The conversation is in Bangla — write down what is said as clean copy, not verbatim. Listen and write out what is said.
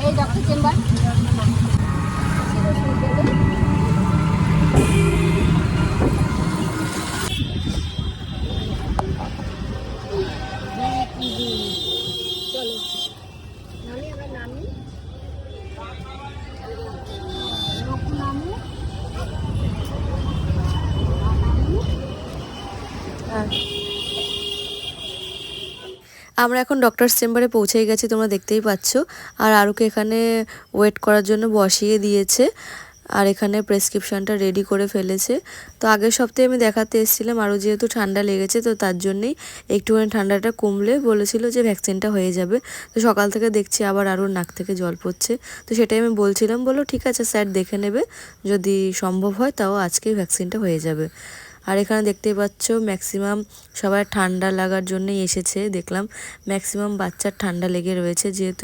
এই ডক্টর চেম্বার। চলো নামি, আবার নামি নামি। আমরা এখন ডক্টরস চেম্বারে পৌঁছেই গেছি, তোমরা দেখতেই পাচ্ছ। আর আরুকে এখানে ওয়েট করার জন্য বসিয়ে দিয়েছে, আর এখানে প্রেসক্রিপশনটা রেডি করে ফেলেছে। তো আগের সপ্তাহে আমি দেখাতে এসেছিলাম, আরও যেহেতু ঠান্ডা লেগেছে, তো তার জন্যেই একটুখানি ঠান্ডাটা কমলে বলেছিল যে ভ্যাকসিনটা হয়ে যাবে। তো সকাল থেকে দেখছি আবার আরও নাক থেকে জল পড়ছে। তো সেটাই আমি বলছিলাম, বলো ঠিক আছে স্যার দেখে নেবে, যদি সম্ভব হয় তাও আজকেই ভ্যাকসিনটা হয়ে যাবে। আর এখানে দেখতেই পাচ্ছ ম্যাক্সিমাম সবাই ঠান্ডা লাগার জন্যই এসেছে। দেখলাম ম্যাক্সিমাম বাচ্চার ঠান্ডা লেগে রয়েছে, যেহেতু